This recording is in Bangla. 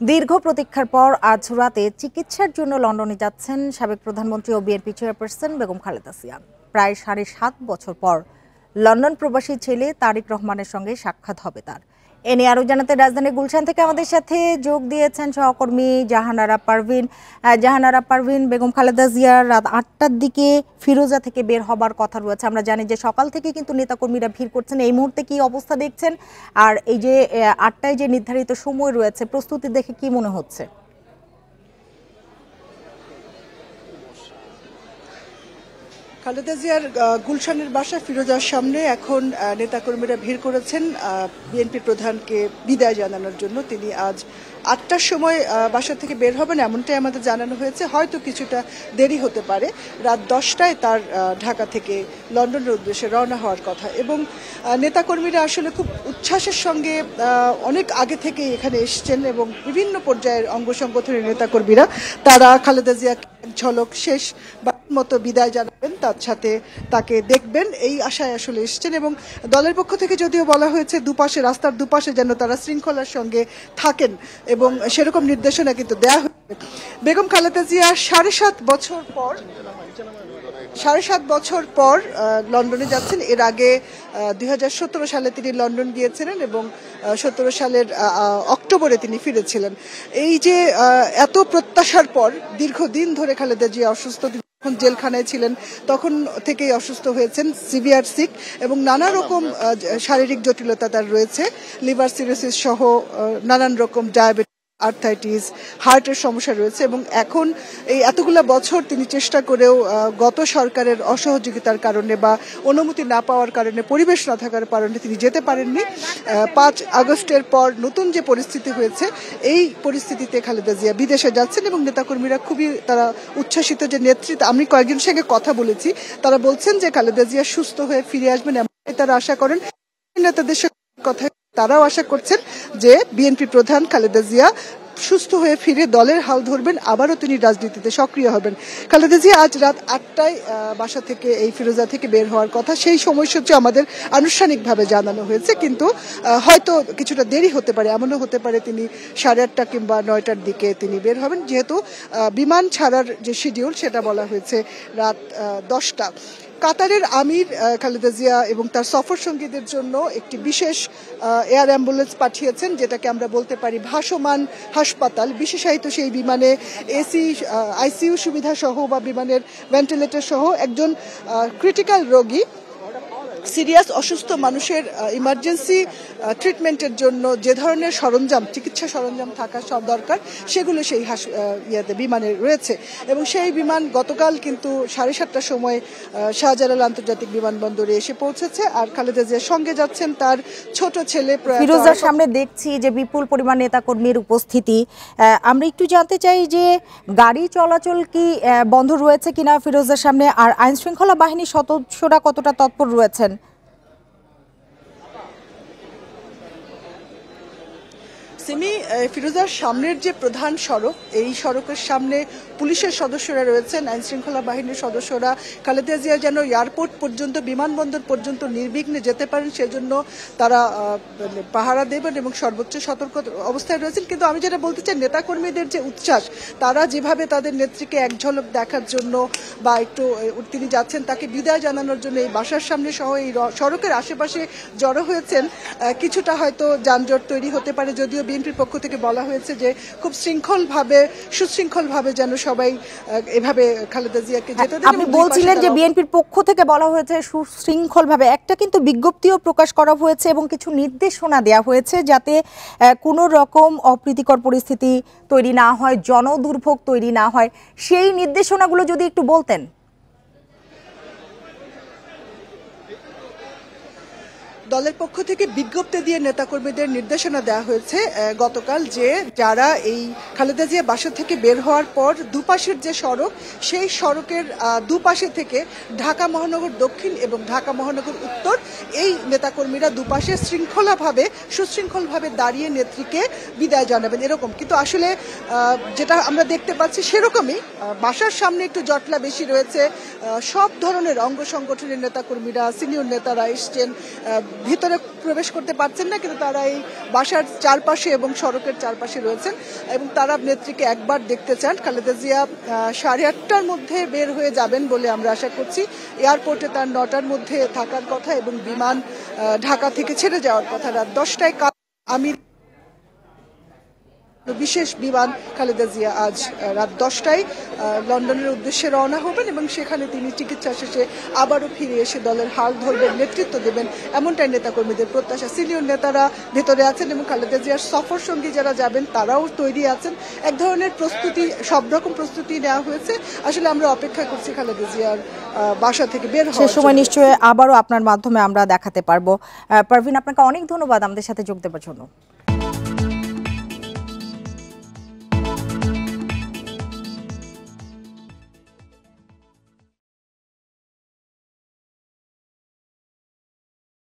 দীর্ঘ প্রতীক্ষার পর আজ রাতে চিকিৎসার জন্য লন্ডনে যাচ্ছেন সাবেক প্রধানমন্ত্রী ও বিএনপি চেয়ারপারসন বেগম খালেদা জিয়া। প্রায় ৭.৫ বছর পর লন্ডন প্রবাসী ছেলে তারিক রহমানের সঙ্গে সাক্ষাৎ হবে তার। এ নিয়ে আরও জানাতে রাজধানীর গুলশান থেকে আমাদের সাথে যোগ দিয়েছেন সহকর্মী জাহানারা পারভিন। বেগম খালেদা জিয়ার রাত ৮টার দিকে ফিরোজা থেকে বের হবার কথা রয়েছে। আমরা জানি যে সকাল থেকে কিন্তু নেতাকর্মীরা ভিড় করছেন। এই মুহূর্তে কি অবস্থা দেখছেন, আর এই যে ৮টায় যে নির্ধারিত সময় রয়েছে, প্রস্তুতি দেখে কি মনে হচ্ছে? খালেদা জিয়ার গুলশানের বাসা ফিরোজার সামনে এখন নেতাকর্মীরা ভিড় করেছেন বিএনপি প্রধানকে বিদায় জানানোর জন্য। তিনি আজ ৮টার সময় বাসা থেকে বের হবেন এমনটাই আমাদের জানানো হয়েছে। হয়তো কিছুটা দেরি হতে পারে। রাত ১০টায় তার ঢাকা থেকে লন্ডনের উদ্দেশ্যে রওনা হওয়ার কথা। এবং নেতাকর্মীরা আসলে খুব উচ্ছ্বাসের সঙ্গে অনেক আগে থেকেই এখানে এসছেন এবং বিভিন্ন পর্যায়ের অঙ্গ সংগঠনের নেতাকর্মীরা তারা খালেদা জিয়াকে এক ঝলক শেষ মতো বিদায় জানাবেন, তার সাথে তাকে দেখবেন, এই আশায় আসলে এসছেন। এবং দলের পক্ষ থেকে যদিও বলা হয়েছে দুপাশে, রাস্তার দুপাশে যেন তারা শৃঙ্খলার সঙ্গে থাকেন এবং সেরকম নির্দেশনা কিন্তু দেওয়া হয়েছে। বেগম খালেদা জিয়া ৭.৫ বছর পর লন্ডনে যাচ্ছেন। এর আগে ২০১৭ সালে তিনি লন্ডন গিয়েছিলেন এবং ১৭ সালের অক্টোবরে তিনি ফিরেছিলেন। এই যে এত প্রত্যাশার পর দীর্ঘদিন ধরে খালেদা জিয়া অসুস্থ, যখন জেলখানায় ছিলেন তখন থেকেই অসুস্থ হয়েছেন, সিভিয়ার সিক, এবং নানা রকম শারীরিক জটিলতা তার রয়েছে, লিভার সিরোসিস সহ নানান রকম ডায়াবেটিস, আর্থাইটিস, হার্টের সমস্যা রয়েছে। এবং এখন এই এতগুলা বছর তিনি চেষ্টা করেও গত সরকারের অসহযোগিতার কারণে বা অনুমতি না পাওয়ার কারণে, পরিবেশ না থাকার কারণে তিনি যেতে পারেননি। ৫ আগস্টের পর নতুন যে পরিস্থিতি হয়েছে, এই পরিস্থিতিতে খালেদা জিয়া বিদেশে যাচ্ছেন এবং নেতাকর্মীরা খুবই তারা উচ্ছ্বাসিত যে নেতৃত্ব। আমি কয়েকজনের সঙ্গে কথা বলেছি, তারা বলছেন যে খালেদা জিয়া সুস্থ হয়ে ফিরে আসবেন, এমনটাই তারা আশা করেন। নেতাদের কথা তারাও আশা করছেন যে বিএনপি প্রধান খালেদা জিয়া সুস্থ হয়ে ফিরে দলের হাল ধরবেন, আবারও তিনি রাজনীতিতে সক্রিয় হবেন। খালেদা জিয়া আজ রাত ৮টায় বাসা থেকে, এই ফিরোজা থেকে বের হওয়ার কথা। সেই সময়সূচি আমাদের আনুষ্ঠানিকভাবে জানানো হয়েছে, কিন্তু হয়তো কিছুটা দেরি হতে পারে। এমনও হতে পারে তিনি ৮:৩০ কিংবা ৯টার দিকে তিনি বের হবেন, যেহেতু বিমান ছাড়ার যে শিডিউল সেটা বলা হয়েছে রাত ১০টা। কাতারের আমির খালেদা জিয়া এবং তার সফর সঙ্গীদের জন্য একটি বিশেষ এয়ার অ্যাম্বুলেন্স পাঠিয়েছেন, যেটাকে আমরা বলতে পারি ভাসমান হাসপাতাল। বিশেষায়িত সেই বিমানে এসি, আইসিইউ সুবিধা সহ বা বিমানের ভেন্টিলেটর সহ একজন ক্রিটিক্যাল রোগী, সিরিয়াস অসুস্থ মানুষের ইমার্জেন্সি ট্রিটমেন্টের জন্য যে ধরনের সরঞ্জাম, চিকিৎসা সরঞ্জাম থাকা সব দরকার, সেগুলো সেই বিমানে রয়েছে। এবং সেই বিমান গতকাল কিন্তু 7:30টার সময় শাহজালাল আন্তর্জাতিক বিমানবন্দরে এসে পৌঁছেছে। আর খালেদা জিয়ার সঙ্গে যাচ্ছেন তার ছোট ছেলে। ফিরোজার সামনে দেখছি যে বিপুল পরিমাণ নেতাকর্মীর উপস্থিতি। আমরা একটু জানতে চাই যে গাড়ি চলাচল কি বন্ধ রয়েছে কিনা ফিরোজার সামনে, আর আইন শৃঙ্খলা বাহিনীর সদস্যরা কতটা তৎপর রয়েছেন? সিমি, ফিরোজার সামনের যে প্রধান সড়ক, এই সড়কের সামনে পুলিশের সদস্যরা রয়েছেন, আইন শৃঙ্খলা বাহিনীর সদস্যরা। খালেদা জিয়া যেন এয়ারপোর্ট পর্যন্ত, বিমানবন্দর পর্যন্ত নির্বিঘ্নে যেতে পারেন সেজন্য তারা পাহারা দেবেন এবং সর্বোচ্চ সতর্ক অবস্থায় রয়েছেন। কিন্তু আমি যেটা বলতে চাই, নেতাকর্মীদের যে উচ্ছ্বাস, তারা যেভাবে তাদের নেত্রীকে এক ঝলক দেখার জন্য বা একটু তিনি যাচ্ছেন তাকে বিদায় জানানোর জন্য এই বাসার সামনে সহ এই সড়কের আশেপাশে জড়ো হয়েছেন, কিছুটা হয়তো যানজট তৈরি হতে পারে। যদিও বিএনপির পক্ষ থেকে বলা হয়েছে যে খুব সুশৃঙ্খলভাবে যেন সবাই এভাবে খালেদা জিয়াকে যেতে দেন। আপনি বলছিলেন যে বিএনপির পক্ষ থেকে বলা হয়েছে সুশৃঙ্খলভাবে, একটা কিন্তু বিজ্ঞপ্তিও প্রকাশ করা হয়েছে এবং কিছু নির্দেশনা দেওয়া হয়েছে যাতে কোনো রকম অপ্রীতিকর পরিস্থিতি তৈরি না হয়, জনদুর্ভোগ তৈরি না হয়। সেই নির্দেশনাগুলো যদি একটু বলতেন। দলের পক্ষ থেকে বিজ্ঞপ্তি দিয়ে নেতাকর্মীদের নির্দেশনা দেওয়া হয়েছে গতকাল, যে যারা এই খালেদা জিয়া বাসা থেকে বের হওয়ার পর দুপাশের যে সড়ক, সেই সড়কের দুপাশে থেকে ঢাকা মহানগর দক্ষিণ এবং ঢাকা মহানগর উত্তর, এই নেতাকর্মীরা দুপাশে সুশৃঙ্খলভাবে দাঁড়িয়ে নেত্রীকে বিদায় জানাবেন, এরকম। কিন্তু আসলে যেটা আমরা দেখতে পাচ্ছি সেরকমই বাসার সামনে একটু জটলা বেশি রয়েছে। সব ধরনের অঙ্গ সংগঠনের নেতাকর্মীরা, সিনিয়র নেতারা এসছেন, ভিতরে প্রবেশ করতে পারছেন না, কিন্তু তারা এই বাসার চারপাশে এবং সড়কের চারপাশে রয়েছেন এবং তারা নেত্রীকে একবার দেখতে চান। খালেদা জিয়া 8:30টার মধ্যে বের হয়ে যাবেন বলে আমরা আশা করছি। এয়ারপোর্টে তার 9টার মধ্যে থাকার কথা এবং বিমান ঢাকা থেকে ছেড়ে যাওয়ার কথা রাত 10টায়। আমি বিশেষ বিমান খালেদা জিয়া আজ রাত 10টায় লন্ডনের উদ্দেশ্যে রওনা হবেন এবং সেখানে তিনি চিকিৎসা শেষে আবারও ফিরে এসে দলের হাল ধরবেন, নেতৃত্ব দেবেন, এমনটাই নেতাকর্মীদের প্রত্যাশা। সিনিয়র নেতারা ভেতরে আছেন এবং খালেদা জিয়ার সফর সঙ্গী যারা যাবেন তারাও তৈরি আছেন। এক ধরনের প্রস্তুতি, সব রকম প্রস্তুতি নেওয়া হয়েছে। আসলে আমরা অপেক্ষা করছি খালেদা জিয়ার বাসা থেকে বের হওয়ার। সে সময় নিশ্চয়ই আবারও আপনার মাধ্যমে আমরা দেখাতে পারবো। পারভিন, আপনাকে অনেক ধন্যবাদ আমাদের সাথে যোগ দেওয়ার জন্য।